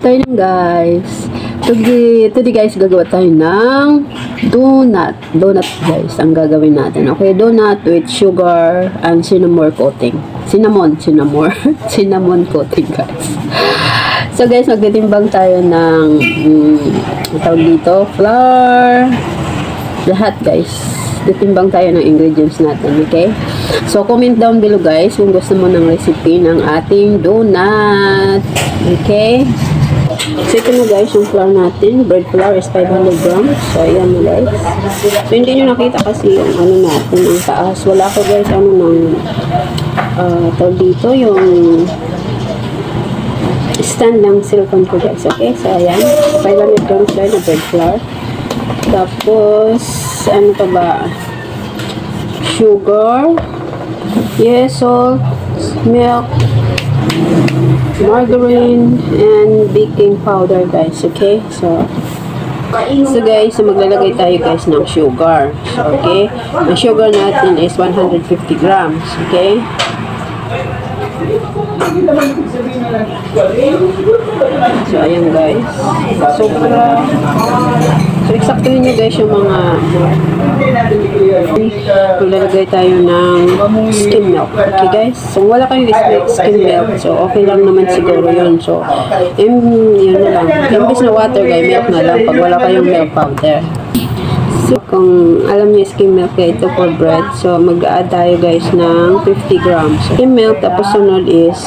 Tayo lang guys. Today guys, gagawa tayo ng donut. Donut guys, ang gagawin natin. Okay, donut with sugar and cinnamon coating. Cinnamon coating guys. So guys, magtitimbang tayo ng tawag dito, flour. Lahat guys. Titimbang tayo ng ingredients natin, okay? So comment down below guys kung gusto mo ng recipe ng ating donut. Okay? So, ito na guys, yung flour natin. Bread flour is 500 grams. So, ayan na guys. So, hindi nyo nakita kasi yung ano natin, ang taas. Wala ko guys, ano nang tawag dito, yung stand ng silicone ko guys. Okay? So, ayan. 500 grams guys na bread flour. Tapos, ano pa ba? Sugar. Yes, salt. Milk. Margarine and baking powder guys, okay? So guys, maglalagay tayo guys ng sugar. So, okay? Ang sugar natin is 150 grams, okay? So ayan guys, sobra. So eksaktuhin nyo guys yung mga maglalagay tayo ng skim milk, okay guys? So wala kayong skim milk, so okay lang naman siguro yun. So yun na lang, imbis na water guys, milk na lang pag wala kayong milk powder. So kung alam niyo skim milk kaya ito for bread, so mag-add tayo guys ng 50 grams skim milk. Tapos sunod is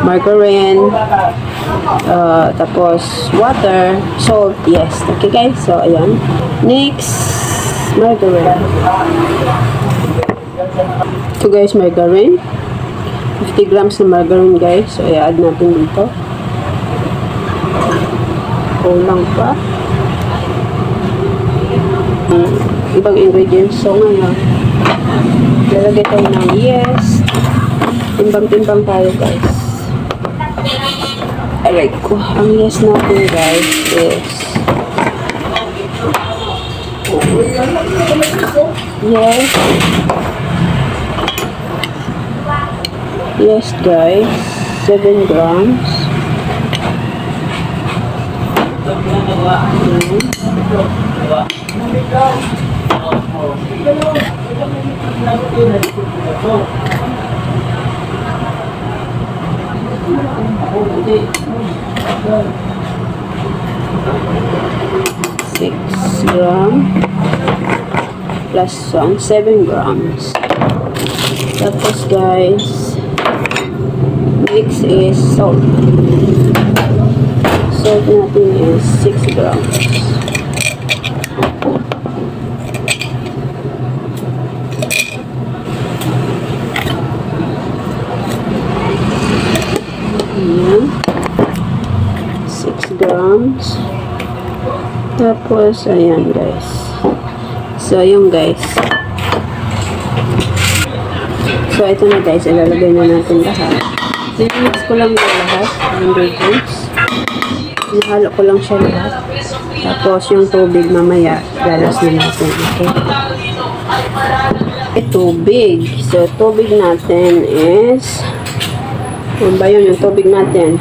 margarine, tapos water, salt, yes, okay guys? So ayan, next margarine. So guys, margarine 50 grams na margarine guys. So i-add natin dito. Kulang pa ibang ingredients. So ngayon lalagay tayo ng yeast. Timbang-timbang tayo guys. Aray ko, ang yeast natin guys is yes guys, 7 grams. Six grams plus 7 grams. Tapos guys, next is salt. Salt natin is 6 grams. Ayan. 6 grams. Tapos, ayan guys. So, yung guys. So, ito na guys. Ilalagay na natin lahat. Mix ko lang yung lahat. Ingredients. Nahalo ko lang siya lahat. Tapos, yung tubig mamaya, lalas na natin. Okay? Tubig. So, tubig natin is ano ba yun? Yung tubig natin.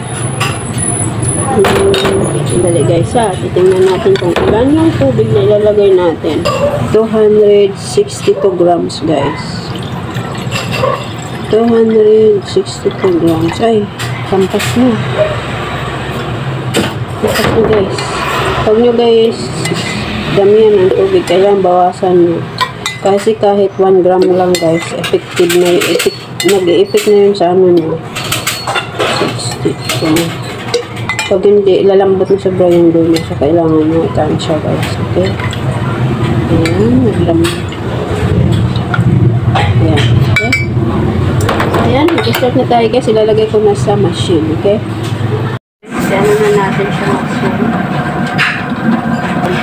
Dali guys ha. Titingnan natin kung ilan yung tubig na ilalagay natin. 262 grams guys. 262 grams. Ay, kampas na. Kampas na guys. Huwag nyo guys damihan ng tubig. Kailangan bawasan nyo. Kasi kahit 1 gram lang guys, effective na yun. Nag-i-effect na yun sa ano nyo. 60. So, pag hindi, lalambot na sobra yung dulo. So, kailangan nyo i-tansya guys. Okay? Ayan, naglambot. Ayan. Okay? Ayan, mag-start na tayo guys. Ilalagay ko na sa machine. Okay? So, ano na natin sa machine.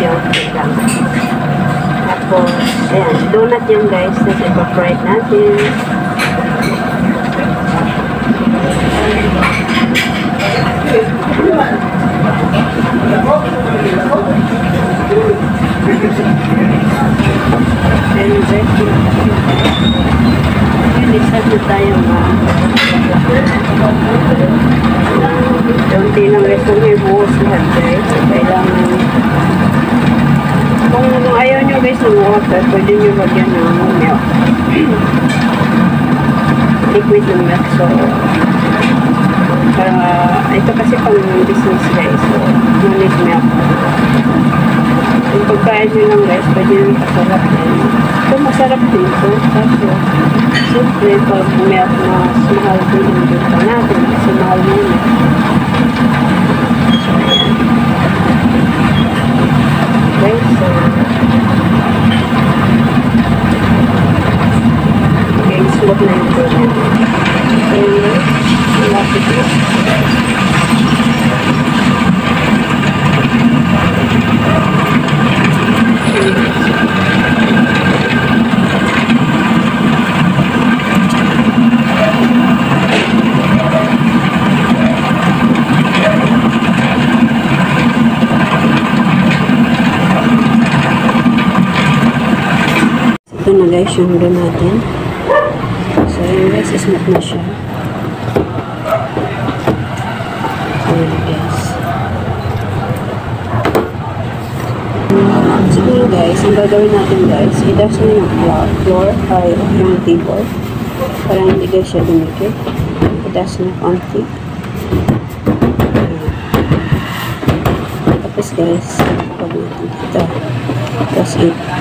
Okay lang. Tapos, ayan, donut yan guys. Tapos, ipa-fried natin. Start na tayo Kaunti lang guys, kung may buhos lahat guys. Kailangan, kung ayaw nyo guys ng water, pwede nyo lagyan ng milk. Liquid ng milk. So, para, ito kasi pang business guys. So, no need milk. Yung pagkain nyo lang guys, pwede nyo pasarap din. Ito masarap din ito. Kaso, siyempre, pag milk mas mahal din yung dito natin. Kasi mahal muna. So, ayan. Okay, so, okay, smooth na yung program. So, lapit na. Ito na guys yung doon natin. So yun guys, ismat na siya. So yun guys. Siguro guys, ang gagawin natin guys, itas na yung floor ay yung table para hindi guys siya dumikit. Itas na konti. Tapos guys, pag natin dito. Tapos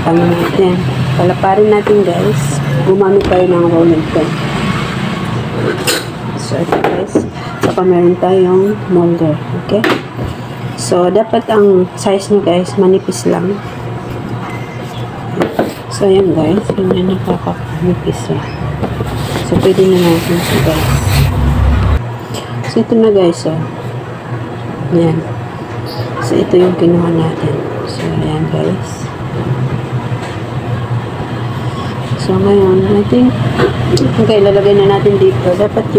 ano natin, palaparin natin guys, gumamit tayo ng rolling pin. So ito guys, saka meron tayong molder, okay? So dapat ang size nyo guys, manipis lang. So ayan guys, yun yung nakakamanipis lang. So pwede na natin ito guys. So ito na guys, oh. Ayan. So ito yung kinuha natin. So ayan guys. So, ngayon, I think, okay, lalagay na natin dito. Dapat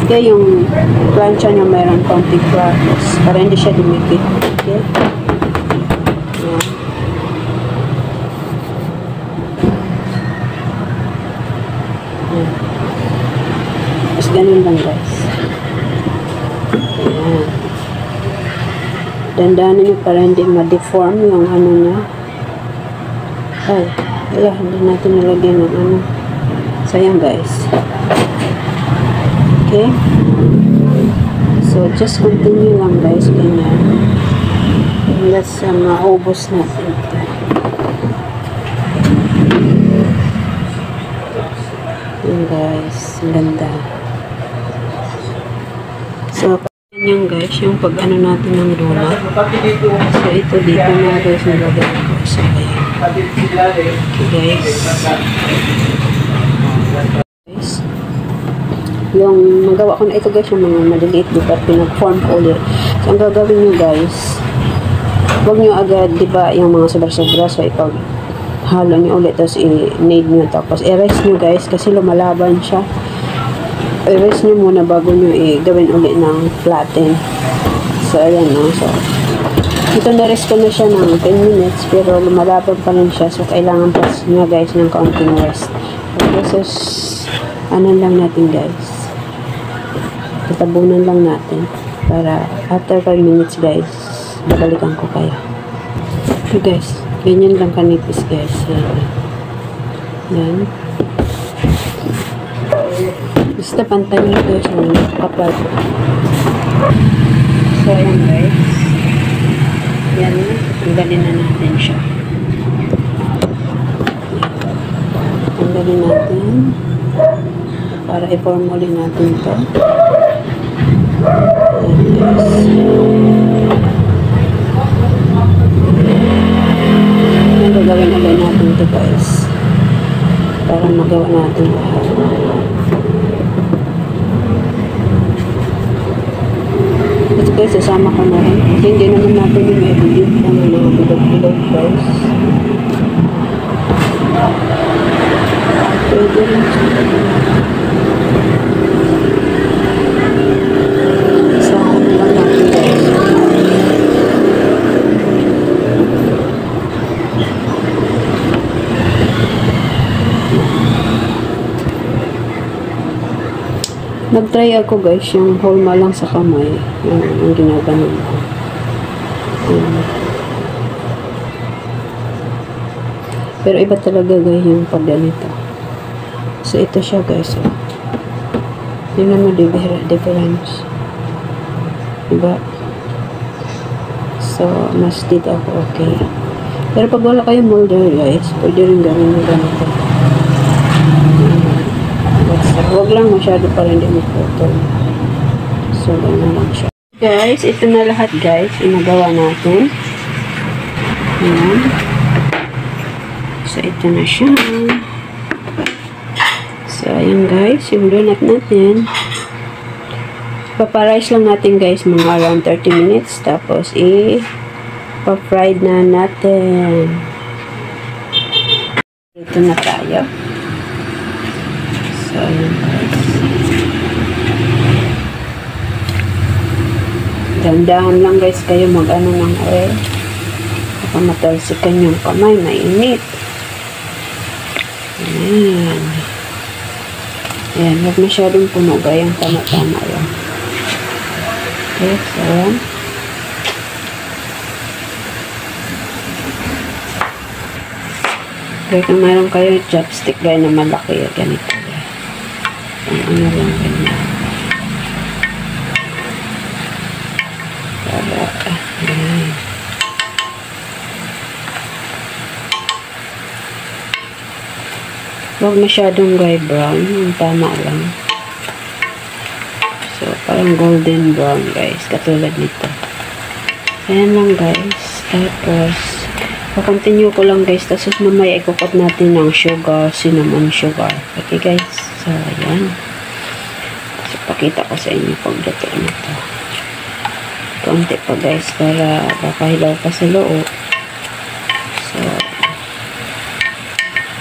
kayo yung plancha nyo mayroon konting crackers para hindi siya dumikit. Okay? Ayan. Ayan. Tapos ganun lang, guys. Ayan. Dandanan nyo para hindi ma-deform yung ano na. Ay. Wala, hindi natin nalagyan ng ano. Sayang guys. Okay. So, just continue lang guys. Ganyan. Let's maubos natin. Yan guys. Ganda. So, yan guys. Yung pag ano natin ng donut. So, ito dito na guys. Nalagyan ko. So, ayan. Okay guys. Yung magawa ko na ito guys, yung mga maliliit diba, pinag-form ko ulit. So ang gagawin nyo guys, huwag nyo agad diba yung mga sobra-sobra, so ipag halo nyo ulit, tapos i-knead nyo, tapos i-rest nyo guys kasi lumalaban siya. I-rest nyo muna bago nyo i-gawin ulit ng flatten. So ayan no, so ito na-rest ko na siya ng 10 minutes pero lumalaban pa rin siya, so kailangan pa nyo guys ng counting rest. Okay, so ano lang natin guys, tatabunan lang natin para after 5 minutes guys babalikan ko kayo. Okay guys, ganyan lang kanipis guys. Yan, basta pantay nyo guys yung kapal. So yan guys, yan, tanggalin na natin siya. Tanggalin natin para i-formulate natin ito. Ayan guys. Yan, gagawin ulit natin ito guys para magawa natin lahat. Ito guys, sasama ko na rin. Hindi naman natin yung i-edit ng mga bilog-bilog guys. Pwede rin siya. Sasama lang natin guys. Nag-try ako guys, yung hulma lang sa kamay. Yung ginaganon ko. Pero iba talaga guys yung pag ganito. So ito siya guys. Oh. Tingnan mo difference. Diba? So, mas dito ako okay. Pero pag wala kayong molder guys, pwede rin gawin yung ganito. Huwag lang masyado para hindi maputol. So, gano'n lang siya. Guys, ito na lahat guys. Inagawa natin. Ayan. So, ito na siya. So, ayan guys. Yung donut natin. Paparize lang natin guys mga around 30 minutes. Tapos, pa-fried na natin. Ito na tayo. So, ayan guys. Dandahan lang guys kayo mag-ano ng oil. Baka matalsikan yung kamay, mainit. Ayan. Ayan, huwag masyadong puno gayang tama-tama yan. Okay, so ayan. Okay, kung mayroon kayo chopstick gaya na malaki, ganito. Ano lang ganyan. Para, ayan. Huwag masyadong gray brown. Yung tama lang. So, parang golden brown guys. Katulad nito. Ayan lang guys. Tapos, pa-continue ko lang guys. Tapos mamaya ikukot natin ng sugar, cinnamon sugar. Okay guys. So, ayan. So, pakita ko sa inyo pagdato na to. Konti pa guys para papahilaw pa sa loob. So,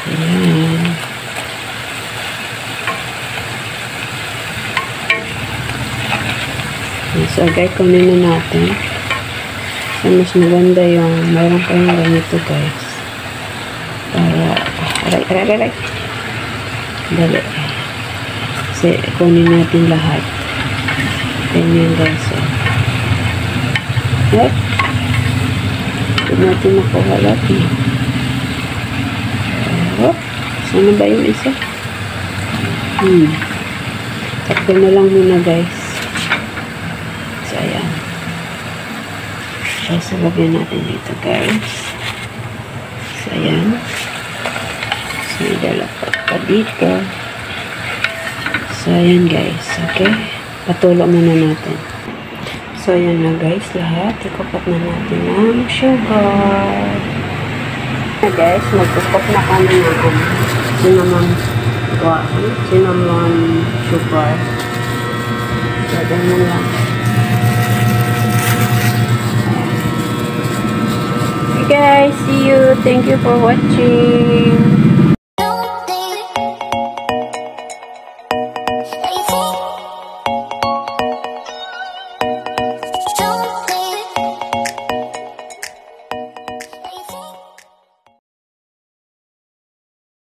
ayan. So, guys, kunin na natin. So, mas maganda yung mayroon kayong ganito guys. Para, aray. Dali. Kasi, kunin natin lahat. Ganyan guys. So. Yep. Ito natin nakuha lahat. Sana ba yung isa? Takbo na lang muna guys. So, ayan. So, lagyan natin dito guys. So, ayan. So, idalapat pa dito. So, ayan guys. Okay. Patulo muna natin. So, ayan na guys, lahat. Ikupot na natin ng sugar. Ayan guys, magkukop na kami ng cinnamon sugar. So, ganyan lang. Okay guys, see you. Thank you for watching.